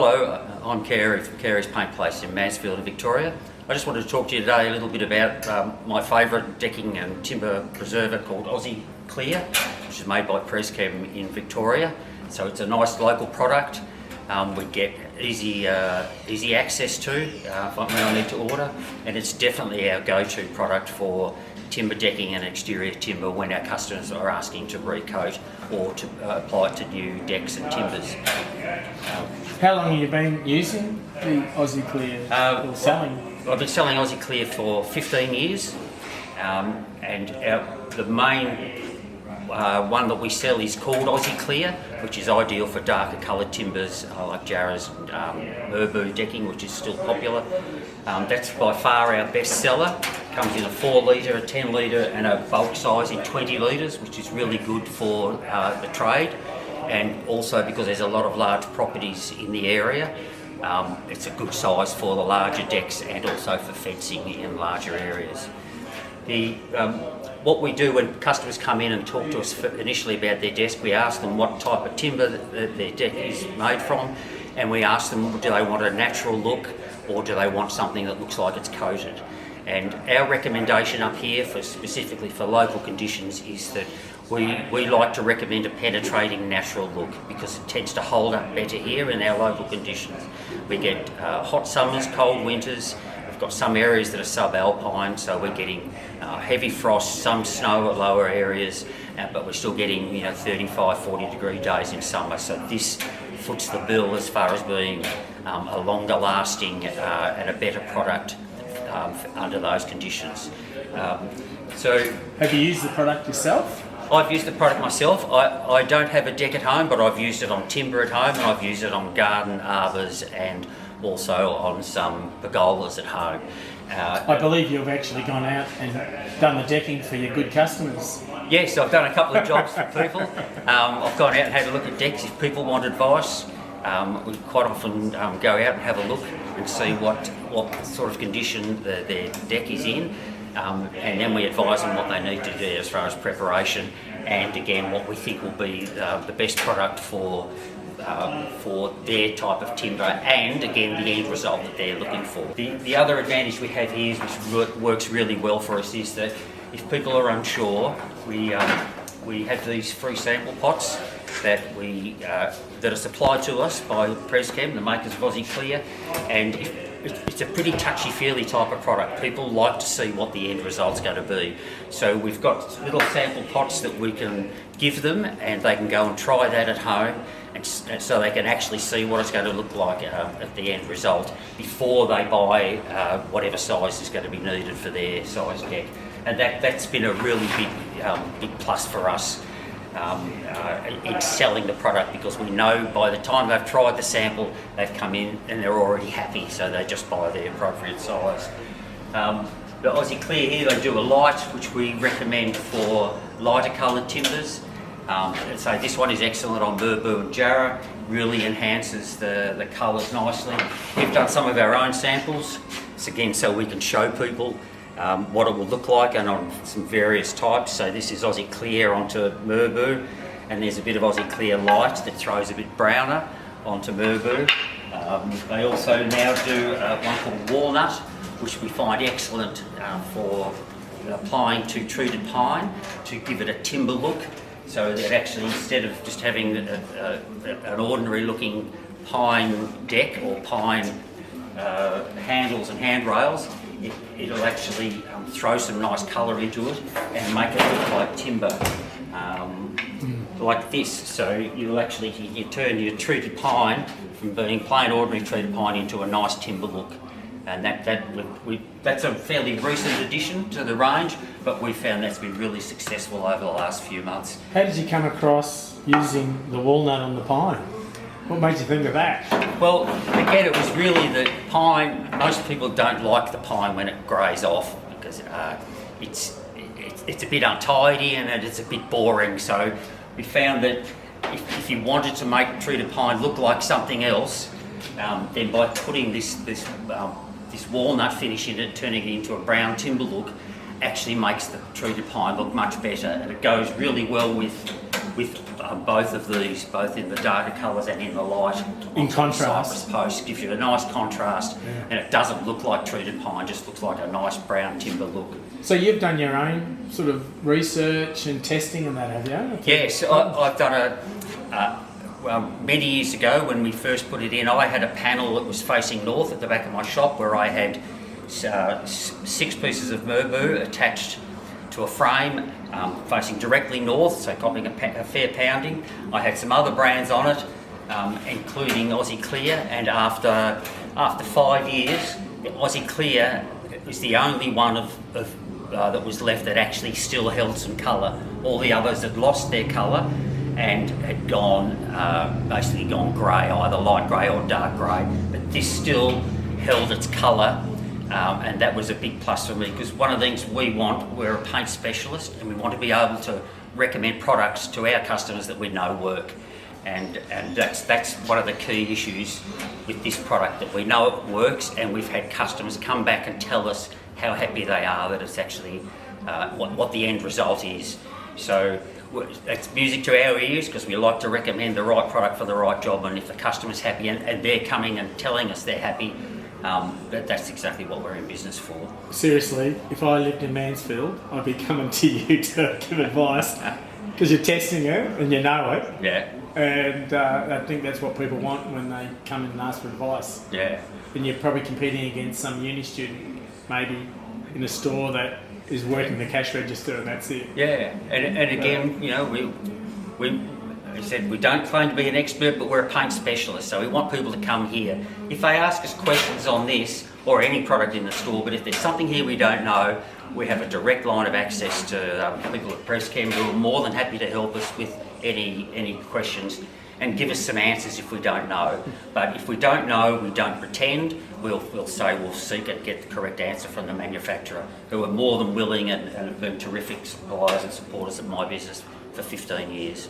Hello, I'm Carey from Careys Paint Place in Mansfield in Victoria. I just wanted to talk to you today a little bit about my favourite decking and timber preserver called Aussie Clear, which is made by Preschem in Victoria. So it's a nice local product. We get easy access to when I need to order, and it's definitely our go-to product for timber decking and exterior timber when our customers are asking to recoat or to apply it to new decks and timbers. How long have you been using the Aussie Clear or selling? I've been selling Aussie Clear for 15 years, and the main one that we sell is called Aussie Clear, which is ideal for darker coloured timbers like jarrahs and Merbau decking, which is still popular. That's by far our best seller. Comes in a 4 litre, a 10 litre and a bulk size in 20 litres, which is really good for the trade, and also because there's a lot of large properties in the area. It's a good size for the larger decks and also for fencing in larger areas. What we do when customers come in and talk to us initially about their desk, we ask them what type of timber their deck is made from, and we ask them, do they want a natural look or do they want something that looks like it's coated? And our recommendation up here, specifically for local conditions, is that we like to recommend a penetrating natural look because it tends to hold up better here in our local conditions. We get hot summers, cold winters. We've got some areas that are subalpine, so we're getting heavy frost, some snow at lower areas, but we're still getting 35, 40 degree days in summer. So this foots the bill as far as being a longer lasting and a better product under those conditions. So, have you used the product yourself? I've used the product myself. I don't have a deck at home, but I've used it on timber at home, and I've used it on garden arbours and also on some pergolas at home. I believe you've actually gone out and done the decking for your good customers. Yes, I've done a couple of jobs for people. I've gone out and had a look at decks. If people want advice, we quite often go out and have a look and see what sort of condition their deck is in. And then we advise them what they need to do as far as preparation, and again what we think will be the best product for their type of timber, and again the end result that they're looking for. The other advantage we have here, which works really well for us, is that if people are unsure, we have these free sample pots that are supplied to us by Preschem, the makers of Aussie Clear, and it's a pretty touchy-feely type of product. People like to see what the end result's going to be. So we've got little sample pots that we can give them, and they can go and try that at home, and so they can actually see what it's going to look like at the end result before they buy whatever size is going to be needed for their size deck. And that's been a really big plus for us in selling the product, because we know by the time they've tried the sample, they've come in and they're already happy, so they just buy the appropriate size. The Aussie Clear here, they do a light, which we recommend for lighter coloured timbers. So this one is excellent on Merbau and jarrah, really enhances the colours nicely. We've done some of our own samples, again so we can show people what it will look like, and on some various types. So this is Aussie Clear onto Merbau, and there's a bit of Aussie Clear Light that throws a bit browner onto Merbau. They also now do one called Walnut, which we find excellent for applying to treated pine to give it a timber look. So that actually, instead of just having an ordinary looking pine deck or pine handles and handrails, it'll actually throw some nice colour into it and make it look like timber, like this. So you turn your treated pine from being plain ordinary treated pine into a nice timber look, and that's a fairly recent addition to the range, but we found that's been really successful over the last few months. How did you come across using the walnut on the pine? What made you think of that? Well, again, it was really the pine. Most people don't like the pine when it greys off because it's a bit untidy and it's a bit boring. So we found that if you wanted to make treated pine look like something else, then by putting this walnut finish in it, turning it into a brown timber look, actually makes the treated pine look much better, and it goes really well with with both of these, both in the darker colours and in the light. In contrast. Cypress post gives you a nice contrast, and it doesn't look like treated pine, just looks like a nice brown timber look. So you've done your own sort of research and testing and that, have you? Yes, I've done well, many years ago when we first put it in, I had a panel that was facing north at the back of my shop where I had 6 pieces of merbau attached to a frame facing directly north, so copying a fair pounding. I had some other brands on it, including Aussie Clear, and after 5 years, Aussie Clear is the only one that was left that actually still held some colour. All the others had lost their colour and had basically gone grey, either light grey or dark grey, but this still held its colour. And that was a big plus for me, because one of the things we're a paint specialist, and we want to be able to recommend products to our customers that we know work. And that's one of the key issues with this product, that we know it works, and we've had customers come back and tell us how happy they are that it's actually what the end result is. So it's music to our ears, because we like to recommend the right product for the right job, and if the customer's happy and they're coming and telling us they're happy, that's exactly what we're in business for. Seriously, if I lived in Mansfield, I'd be coming to you to give advice, because you're testing it and you know it. Yeah. And I think that's what people want when they come in and ask for advice. Yeah. And you're probably competing against some uni student, maybe in a store that is working the cash register, and that's it. Yeah, and again, you know, we said we don't claim to be an expert, but we're a paint specialist, so we want people to come here. If they ask us questions on this or any product in the store, but if there's something here we don't know, we have a direct line of access to people at Preschem who are more than happy to help us with any questions and give us some answers if we don't know. But if we don't know, we don't pretend. We'll say we'll seek and get the correct answer from the manufacturer, who are more than willing and have been terrific suppliers and supporters of my business for 15 years.